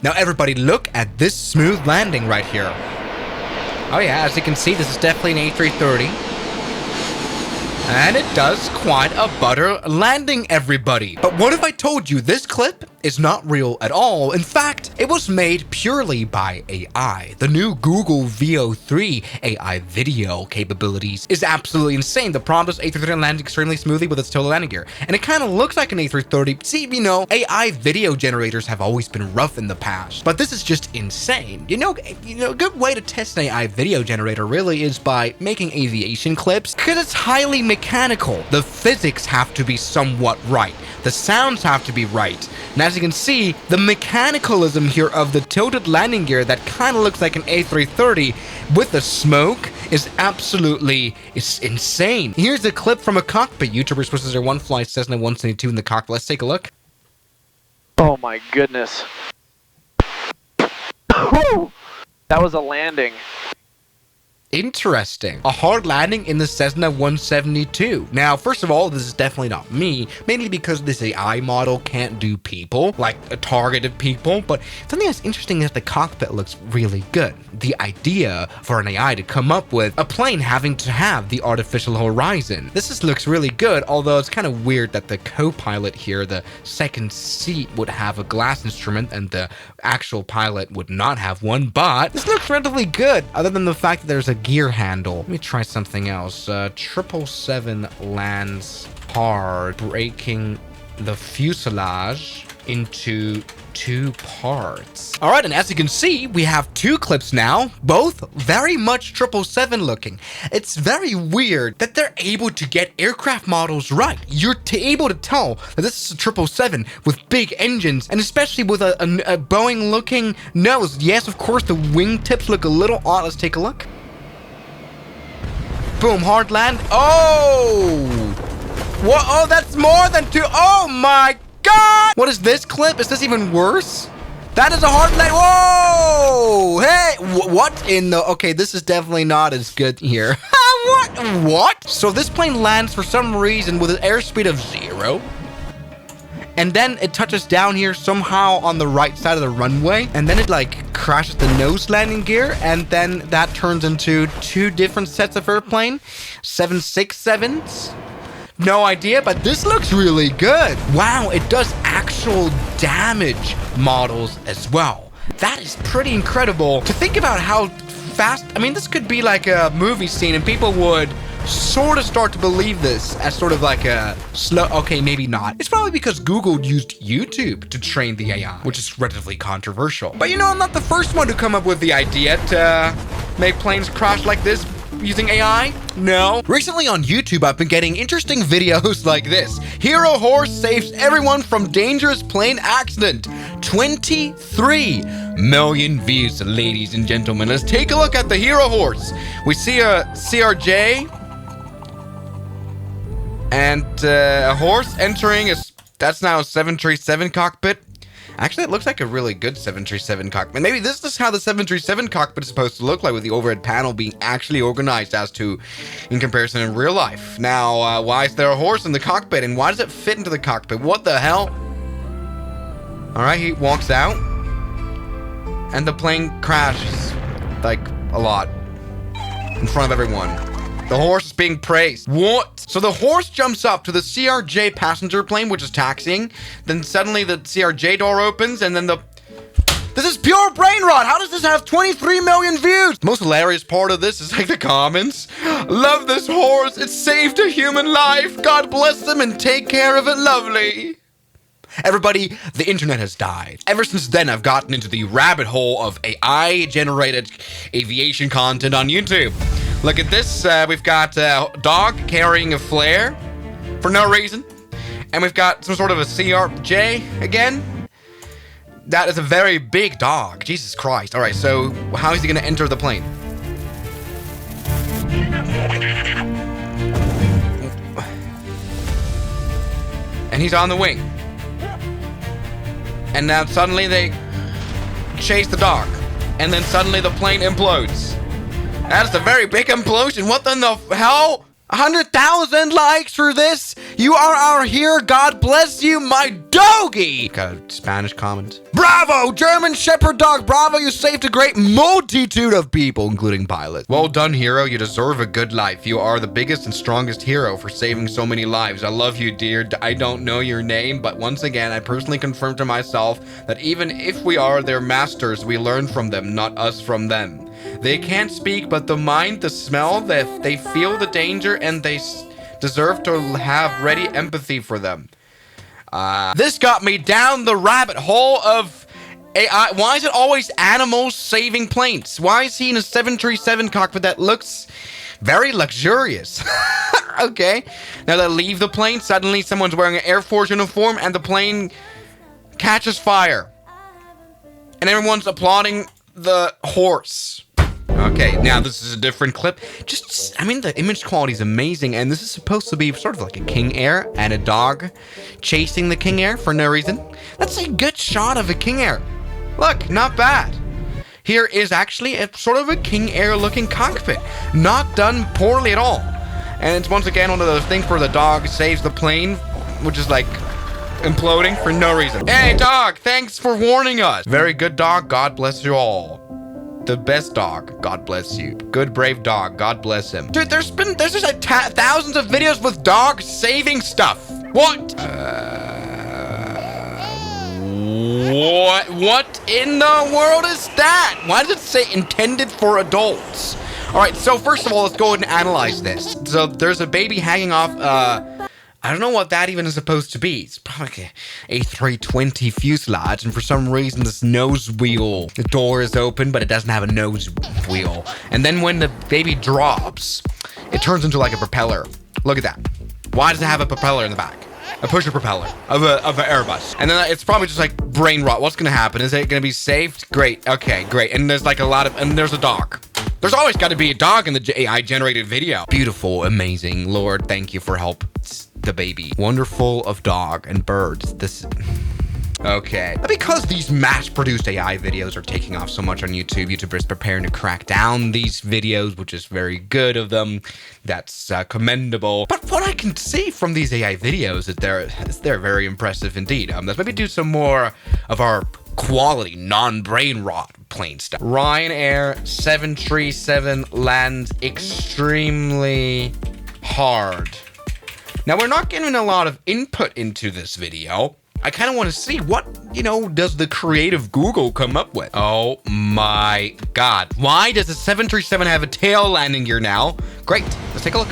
Now everybody look at this smooth landing right here. Oh yeah, as you can see, this is definitely an A330. And it does quite a butter landing, everybody. But what if I told you this clip is not real at all? In fact, it was made purely by AI. The new Google VO3 AI video capabilities is absolutely insane. The prompt is A330 landing extremely smoothly with its total landing gear. And it kind of looks like an A330. See, you know, AI video generators have always been rough in the past, but this is just insane. You know, a good way to test an AI video generator really is by making aviation clips, because it's highly mechanical. The physics have to be somewhat right. The sounds have to be right. And as you can see, the mechanicalism here of the tilted landing gear that kind of looks like an A330 with the smoke is absolutely insane. Here's a clip from a cockpit. YouTubers versus their one flight Cessna 172 in the cockpit. Let's take a look. Oh my goodness. Whew. That was a landing. Interesting. A hard landing in the Cessna 172. Now, first of all, this is definitely not me, mainly because this AI model can't do people, like targeted people, but something that's interesting is the cockpit looks really good. The idea for an AI to come up with a plane having to have the artificial horizon. This just looks really good, although it's kind of weird that the co-pilot here, the second seat, would have a glass instrument and the actual pilot would not have one, but this looks relatively good, other than the fact that there's a gear handle. Let me try something else. 777 lands hard, breaking the fuselage into two parts. All right, and as you can see, we have two clips now, both very much 777 looking. It's very weird that they're able to get aircraft models right. You're able to tell that this is a 777 with big engines, and especially with a Boeing looking nose. Yes, of course, the wingtips look a little odd. Let's take a look. Boom, hard land. Oh! What? Oh, that's more than two. Oh my God! What is this clip? Is this even worse? That is a hard land. Whoa! Hey, what in the? Okay, this is definitely not as good here. What? So this plane lands for some reason with an airspeed of 0. And then it touches down here somehow on the right side of the runway. And then it like crashes the nose landing gear. And then that turns into two different sets of airplane. 767s. No idea, but this looks really good. Wow, it does actual damage models as well. That is pretty incredible. To think about how fast, I mean, this could be like a movie scene and people would sort of start to believe this as sort of like a slow, okay, maybe not. It's probably because Google used YouTube to train the AI, which is relatively controversial. But you know, I'm not the first one to come up with the idea to make planes crash like this using AI. No. Recently on YouTube, I've been getting interesting videos like this. Hero horse saves everyone from dangerous plane accident. 23 million views, ladies and gentlemen. Let's take a look at the hero horse. We see a CRJ and a horse entering that's now a 737 cockpit. Actually, it looks like a really good 737 cockpit. Maybe this is how the 737 cockpit is supposed to look like, with the overhead panel being actually organized as to in comparison in real life. Now, why is there a horse in the cockpit, and why does it fit into the cockpit? What the hell? All right, he walks out, and the plane crashes, like, a lot, in front of everyone. The horse is being praised. What? So the horse jumps up to the CRJ passenger plane, which is taxiing. Then suddenly the CRJ door opens, and then this is pure brain rot. How does this have 23 million views? The most hilarious part of this is like the comments. Love this horse. It saved a human life. God bless them and take care of it. Lovely. Everybody, the internet has died. Ever since then, I've gotten into the rabbit hole of AI-generated aviation content on YouTube. Look at this. We've got a dog carrying a flare for no reason. And we've got some sort of a CRJ again. That is a very big dog. Jesus Christ. All right, so how is he going to enter the plane? And he's on the wing. And now suddenly they chase the dog. And then suddenly the plane implodes. That is a very big implosion. What in the hell? 100,000 likes for this. You are our hero. God bless you, my doggy. Got a Spanish comment. Bravo, German Shepherd dog. Bravo, you saved a great multitude of people, including pilots. Well done, hero. You deserve a good life. You are the biggest and strongest hero for saving so many lives. I love you, dear. I don't know your name, but once again, I personally confirm to myself that even if we are their masters, we learn from them, not us from them. They can't speak, but the mind, the smell, they feel the danger, and they deserve to have ready empathy for them. This got me down the rabbit hole of AI. Why is it always animals saving planes? Why is he in a 737 cockpit that looks very luxurious? Okay. Now they leave the plane. Suddenly someone's wearing an Air Force uniform and the plane catches fire. And everyone's applauding the horse. Okay, now this is a different clip. I mean, the image quality is amazing, and this is supposed to be sort of like a King Air and a dog chasing the King Air for no reason. That's a good shot of a King Air. Look, not bad. Here is actually a sort of a King Air looking cockpit. Not done poorly at all. And it's once again one of those things where the dog saves the plane, which is like imploding for no reason. Hey, dog, thanks for warning us. Very good dog, God bless you all. The best dog, God bless you. Good, brave dog, God bless him. Dude, there's just like thousands of videos with dogs saving stuff. What? What in the world is that? Why does it say intended for adults? All right, so first of all, let's go ahead and analyze this. So there's a baby hanging off, I don't know what that even is supposed to be. It's probably like a A320 fuselage, and for some reason this nose wheel, the door is open, but it doesn't have a nose wheel. And then when the baby drops, it turns into like a propeller. Look at that. Why does it have a propeller in the back? A pusher propeller of an Airbus. And then it's probably just like brain rot. What's gonna happen? Is it gonna be saved? Great, okay, great. And there's like and there's a dog. There's always gotta be a dog in the AI generated video. Beautiful, amazing, Lord, thank you for help. The baby. Wonderful of dog and birds. This... Okay. Because these mass-produced AI videos are taking off so much on YouTube, YouTube is preparing to crack down these videos, which is very good of them. That's commendable. But what I can see from these AI videos is they're very impressive indeed. Let's maybe do some more of our quality, non-brain rot plane stuff. Ryanair 737 lands extremely hard. Now, we're not getting a lot of input into this video. I kind of want to see what, does the creative Google come up with? Oh my God. Why does the 737 have a tail landing gear now? Great. Let's take a look.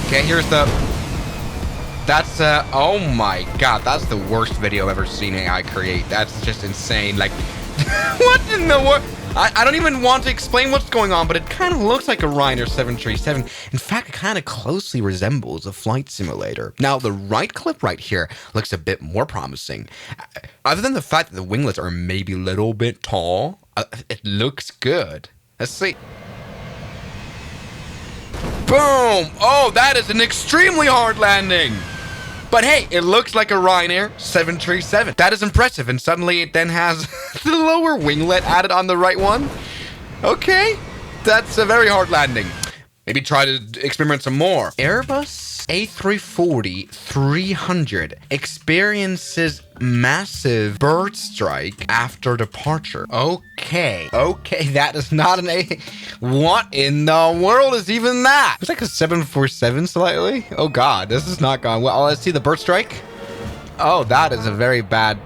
Okay, here's oh my God. That's the worst video I've ever seen AI create. That's just insane. Like, what in the world? I don't even want to explain what's going on, but it kind of looks like a Ryanair 737. In fact, it kind of closely resembles a flight simulator. Now, the right clip right here looks a bit more promising. Other than the fact that the winglets are maybe a little bit tall, it looks good. Let's see. Boom! Oh, that is an extremely hard landing. But hey, it looks like a Ryanair 737. That is impressive, and suddenly it then has the lower winglet added on the right one. Okay, that's a very hard landing. Maybe try to experiment some more. Airbus A340-300 experiences massive bird strike after departure. Okay, that is not an A. What in the world is even that? It's like a 747 slightly. Oh God, this is not gone well. Let's see the bird strike. Oh, that is a very bad.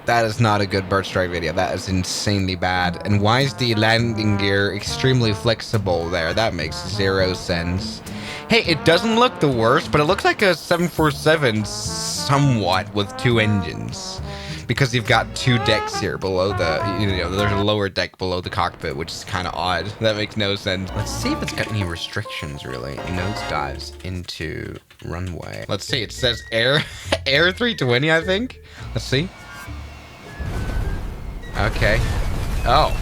That is not a good bird strike video. That is insanely bad. And why is the landing gear extremely flexible there? That makes zero sense. Hey, it doesn't look the worst, but it looks like a 747 somewhat with two engines. Because you've got two decks here below the, there's a lower deck below the cockpit, which is kind of odd. That makes no sense. Let's see if it's got any restrictions, really. Nose dives into runway. Let's see, it says Air 320, I think. Let's see. Okay. Oh.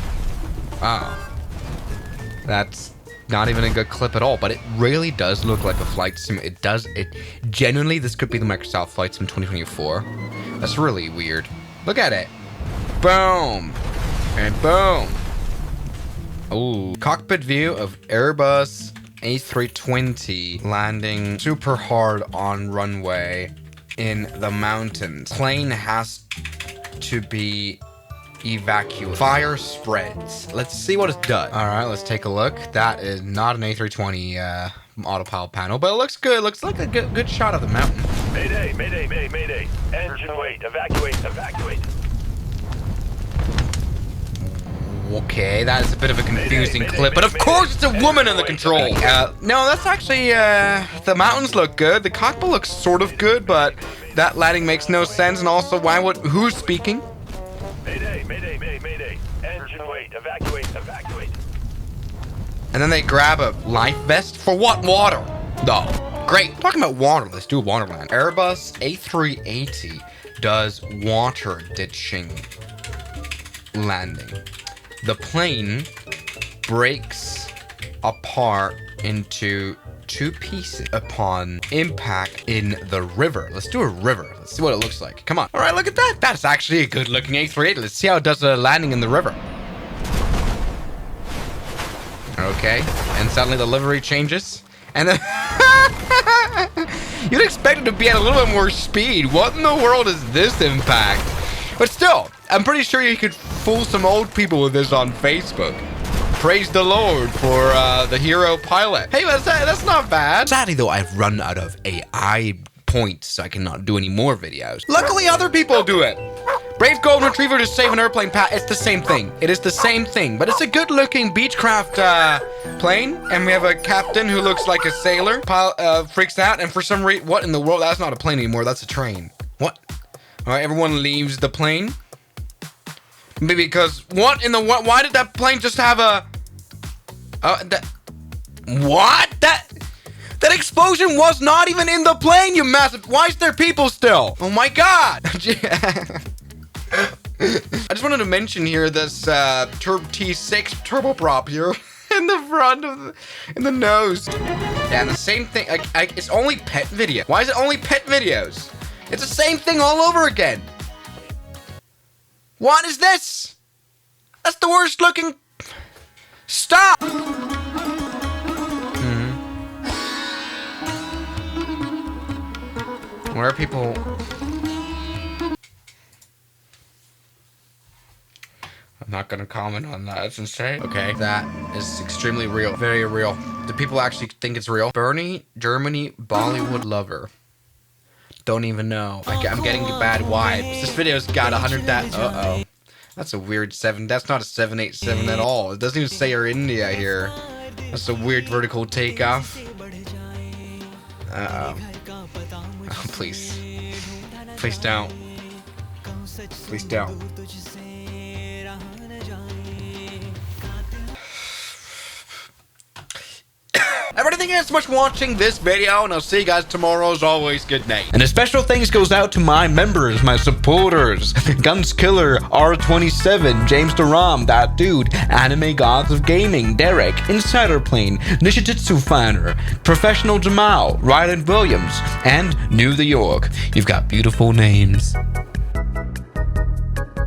That's not even a good clip at all, but it really does look like a flight sim. It genuinely, this could be the Microsoft Flight Sim 2024. That's really weird. Look at it. Boom. And boom. Oh, cockpit view of Airbus A320 landing super hard on runway in the mountains. Plane has to be evacuated. Fire spreads. Let's see what it does. All right, let's take a look. That is not an A320 autopilot panel, but it looks good. Looks like a good shot of the mountain. Mayday, mayday, mayday, mayday. Engine wait, evacuate, evacuate. Okay, that is a bit of a confusing clip, but of course it's a woman in the control. No, that's actually, the mountains look good. The cockpit looks sort of good, but that landing makes no sense. And also, who's speaking? Mayday, mayday, mayday, mayday. Engine wait, evacuate, evacuate. And then they grab a life vest for what? Water. No. Great. Talking about water, let's do a waterland. Airbus A380 does water ditching landing. The plane breaks apart into 2 pieces upon impact in the river. Let's do a river. Let's see what it looks like. Come on. All right, look at that. That's actually a good looking A380. Let's see how it does a landing in the river. Okay, and suddenly the livery changes. And then you'd expect it to be at a little bit more speed. What in the world is this impact? But still, I'm pretty sure you could fool some old people with this on Facebook. Praise the Lord for the hero pilot. Hey, that's not bad. Sadly, though, I've run out of AI points, so I cannot do any more videos. Luckily, other people do it. Brave golden retriever to save an airplane It's the same thing. It is the same thing, but it's a good-looking Beechcraft plane, and we have a captain who looks like a sailor. Pilot freaks out, and for some reason, what in the world? That's not a plane anymore. That's a train. What? All right, everyone leaves the plane. Maybe because why did that plane just have a what? That explosion was not even in the plane, you massive. Why is there people still? Oh my god. I just wanted to mention here this T6 turboprop here in the front of in the nose. Yeah, and the same thing. It's only pet video. Why is it only pet videos? It's the same thing all over again. What is this? That's the worst looking. Stop! Where are people? I'm not gonna comment on that. It's insane. Okay, that is extremely real. Very real. Do people actually think it's real? Bernie, Germany, Bollywood lover. Don't even know. I'm getting bad vibes. This video's got 100,000. Uh-oh. That's a weird 7. That's not a 787 at all. It doesn't even say Air India here. That's a weird vertical takeoff. Uh-oh. Oh, please. Please don't. Please don't. Everybody, thank you guys so much for watching this video, and I'll see you guys tomorrow. As always, good night. And a special thanks goes out to my members, my supporters: Guns Killer, R27, James Duram, That Dude, Anime Gods of Gaming, Derek, Insider Plane, Nishijitsu Fanner, Professional Jamal, Ryland Williams, and New the York. You've got beautiful names.